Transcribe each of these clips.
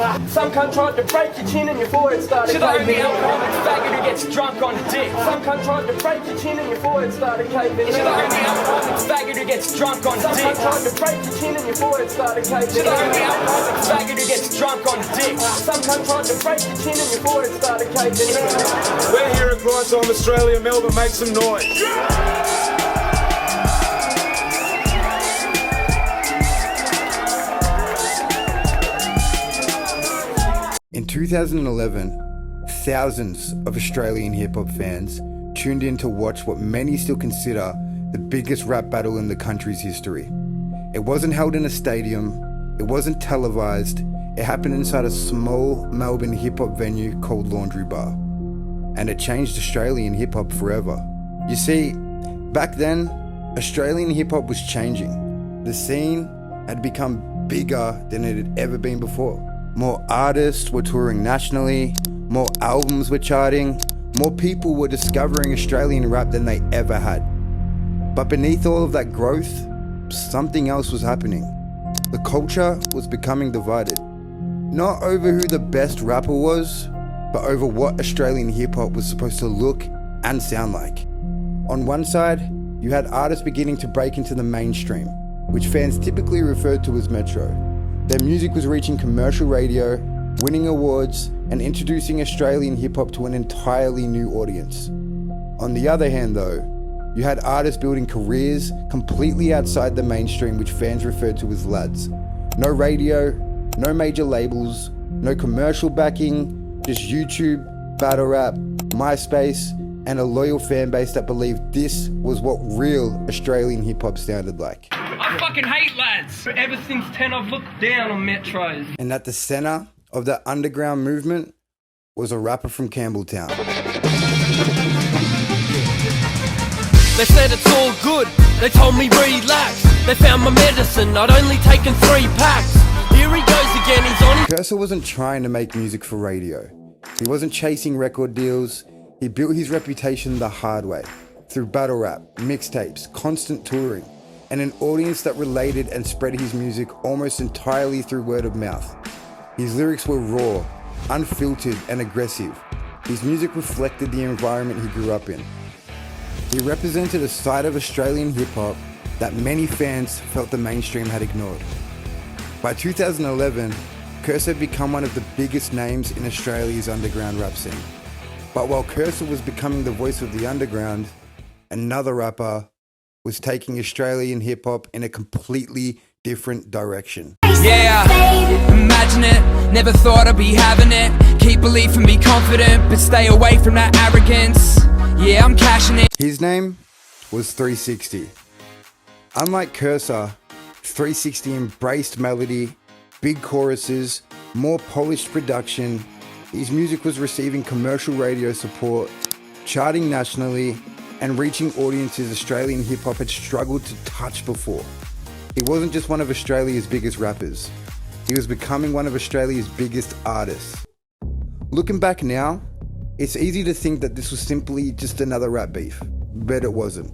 Some cunt tried to break your chin and your forehead started caving in. Should I be alcoholic faggot who gets drunk on dick? Some cunt tried to break your chin and your forehead started caving in. Should I be alcoholic faggot who gets drunk on dick? Some cunt tried to break your chin and your forehead started caving in. Should I be alcoholic faggot who gets drunk on dick? Some cunt tried to break your chin and your forehead started caving in. We're here at Grind Time Australia, Melbourne, make some noise. In 2011, thousands of Australian hip-hop fans tuned in to watch what many still consider the biggest rap battle in the country's history. It wasn't held in a stadium, it wasn't televised, it happened inside a small Melbourne hip-hop venue called Laundry Bar. And it changed Australian hip-hop forever. You see, back then, Australian hip-hop was changing. The scene had become bigger than it had ever been before. More artists were touring nationally, more albums were charting, more people were discovering Australian rap than they ever had. But beneath all of that growth, something else was happening. The culture was becoming divided. Not over who the best rapper was, but over what Australian hip-hop was supposed to look and sound like. On one side, you had artists beginning to break into the mainstream, which fans typically referred to as Metro. Their music was reaching commercial radio, winning awards, and introducing Australian hip-hop to an entirely new audience. On the other hand though, you had artists building careers completely outside the mainstream, which fans referred to as lads. No radio, no major labels, no commercial backing, just YouTube, battle rap, MySpace, and a loyal fan base that believed this was what real Australian hip-hop sounded like. I fucking hate lads. Ever since 10 I've looked down on metros. And at the centre of that underground movement was a rapper from Campbelltown. They said it's all good, they told me relax. They found my medicine, I'd only taken 3 packs. Here he goes again, he's on his... Kerser wasn't trying to make music for radio. He wasn't chasing record deals. He built his reputation the hard way, through battle rap, mixtapes, constant touring, and an audience that related and spread his music almost entirely through word of mouth. His lyrics were raw, unfiltered, and aggressive. His music reflected the environment he grew up in. He represented a side of Australian hip-hop that many fans felt the mainstream had ignored. By 2011, Kerser had become one of the biggest names in Australia's underground rap scene. But while Kerser was becoming the voice of the underground, another rapper was taking Australian hip-hop in a completely different direction. Yeah, imagine it, never thought I'd be having it. Keep belief and be confident, but stay away from that arrogance. Yeah, I'm cashing it. His name was 360. Unlike Kerser, 360 embraced melody, big choruses, more polished production. His music was receiving commercial radio support, charting nationally, and reaching audiences Australian hip-hop had struggled to touch before. He wasn't just one of Australia's biggest rappers. He was becoming one of Australia's biggest artists. Looking back now, it's easy to think that this was simply just another rap beef, but it wasn't.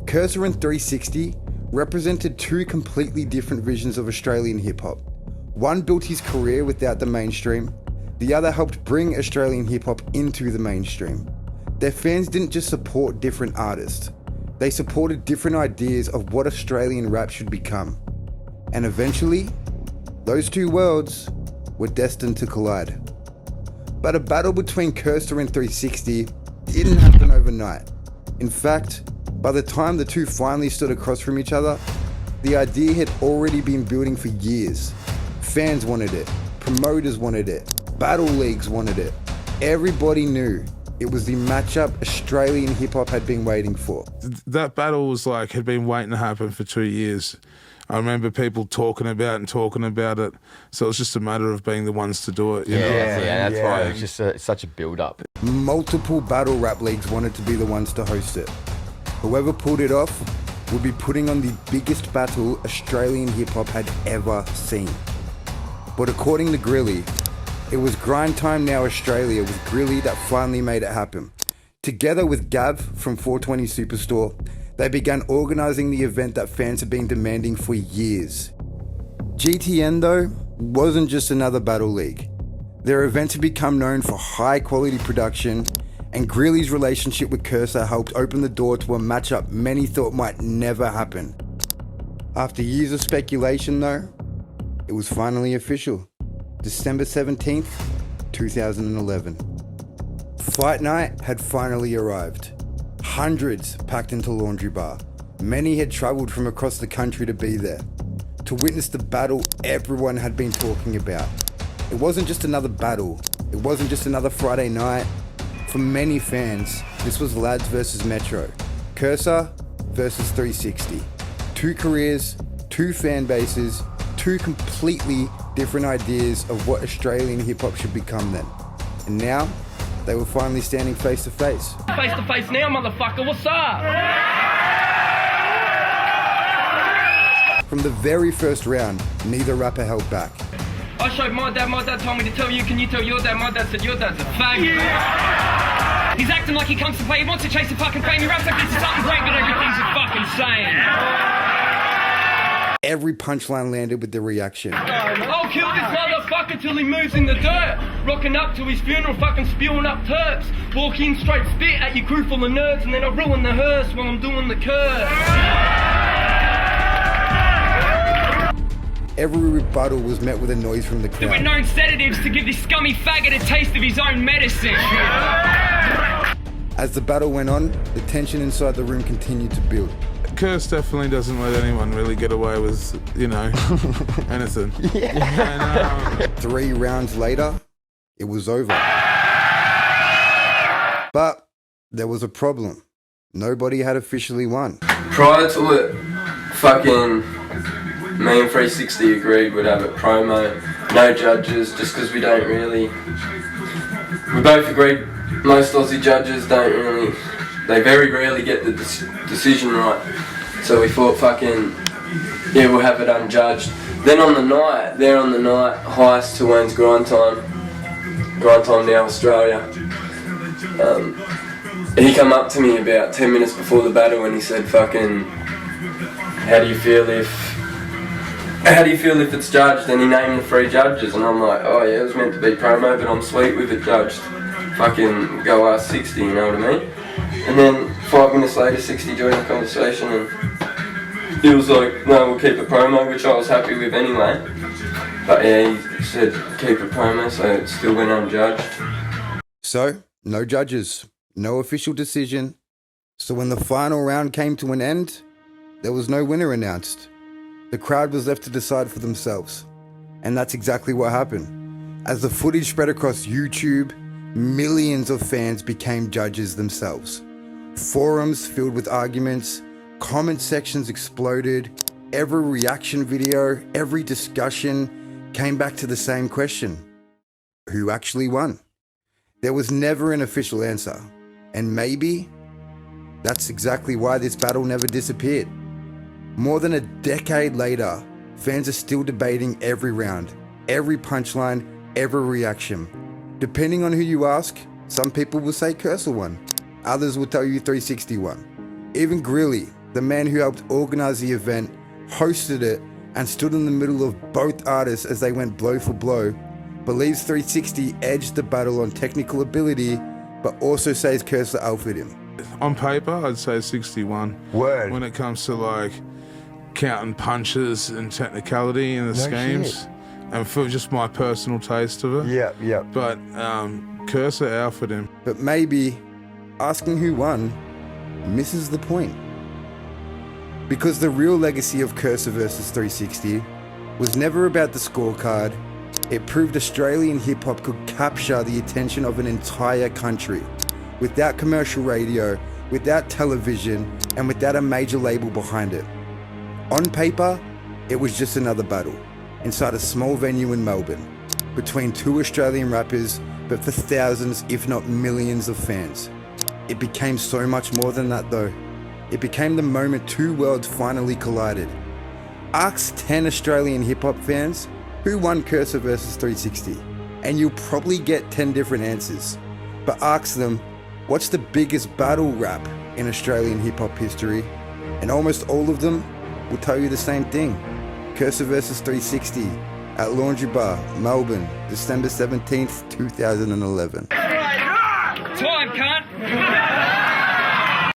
Kerser and 360 represented 2 completely different visions of Australian hip-hop. One built his career without the mainstream, the other helped bring Australian hip-hop into the mainstream. Their fans didn't just support different artists, they supported different ideas of what Australian rap should become. And eventually, those 2 worlds were destined to collide. But a battle between Kerser and 360 didn't happen overnight. In fact, by the time the 2 finally stood across from each other, the idea had already been building for years. Fans wanted it, promoters wanted it, battle leagues wanted it. Everybody knew it was the matchup Australian hip-hop had been waiting for. That battle was like, had been waiting to happen for 2 years. I remember people talking about it. So it was just a matter of being the ones to do it. You know? That's why it was just such a build-up. Multiple battle rap leagues wanted to be the ones to host it. Whoever pulled it off would be putting on the biggest battle Australian hip-hop had ever seen. But according to Grilly, it was Grind Time Now Australia with Grilly that finally made it happen. Together with Gav from 420 Superstore, they began organising the event that fans had been demanding for years. GTN though wasn't just another battle league. Their events had become known for high quality production, and Greeley's relationship with Kerser helped open the door to a matchup many thought might never happen. After years of speculation though, it was finally official. December 17th, 2011. Fight night had finally arrived. Hundreds packed into Laundry Bar. Many had travelled from across the country to be there, to witness the battle everyone had been talking about. It wasn't just another battle. It wasn't just another Friday night. For many fans, this was Lads versus Metro. Kerser versus 360. Two careers, two fan bases, two completely different ideas of what Australian hip-hop should become then. And now, they were finally standing face to face. Face to face now, motherfucker, what's up? From the very first round, neither rapper held back. I showed my dad told me to tell you, can you tell your dad? My dad said your dad's a faggot. He's acting like he comes to play, he wants to chase the fucking fame, he raps like this is something great, but everything's a fucking saying. Every punchline landed with the reaction. I'll kill this motherfucker till he moves in the dirt. Rocking up to his funeral, fucking spewing up terps. Walk in straight spit at your crew full of nerds, and then I ruin the hearse while I'm doing the curse. Every rebuttal was met with a noise from the crowd. There were known sedatives to give this scummy faggot a taste of his own medicine. As the battle went on, the tension inside the room continued to build. Kerser definitely doesn't let anyone really get away with, anything. And, 3 rounds later, it was over. But there was a problem. Nobody had officially won. Prior to it, fucking me and 360 agreed we'd have a promo, no judges, just because we both agreed most Aussie judges they very rarely get the decision right. So we thought we'll have it unjudged. Then on the night, Heist to Wayne's Grind Time now Australia. He come up to me about 10 minutes before the battle and he said, how do you feel if it's judged? And he named the 3 judges and I'm like, oh yeah, it was meant to be promo, but I'm sweet with it judged. Go ask 60, you know what I mean? And then 5 minutes later, 60 joined the conversation and he was like, no, we'll keep a promo, which I was happy with anyway. But yeah, he said keep a promo, so it still went unjudged. So, no judges, no official decision. So when the final round came to an end, there was no winner announced. The crowd was left to decide for themselves. And that's exactly what happened. As the footage spread across YouTube, millions of fans became judges themselves. Forums filled with arguments, comment sections exploded, every reaction video, every discussion came back to the same question. Who actually won? There was never an official answer. And maybe that's exactly why this battle never disappeared. More than a decade later, fans are still debating every round, every punchline, every reaction. Depending on who you ask, some people will say Kerser won. Others will tell you 360 won. Even Greeley, the man who helped organise the event, hosted it and stood in the middle of both artists as they went blow for blow, believes 360 edged the battle on technical ability, but also says Kerser alphaed him. On paper, I'd say 61. Word. When it comes to counting punches and technicality in the schemes. Shit. And for just my personal taste of it. Yeah. But Kerser alphaed him. But maybe asking who won misses the point. Because the real legacy of Kerser versus 360 was never about the scorecard. It proved Australian hip-hop could capture the attention of an entire country without commercial radio, without television, and without a major label behind it. On paper, it was just another battle inside a small venue in Melbourne between 2 Australian rappers, but for thousands, if not millions of fans. It became so much more than that though. It became the moment 2 worlds finally collided. Ask 10 Australian hip-hop fans who won Kerser versus 360, and you'll probably get 10 different answers. But ask them, what's the biggest battle rap in Australian hip-hop history? And almost all of them will tell you the same thing. Kerser versus 360, at Laundry Bar, Melbourne, December 17th, 2011. Time, cunt!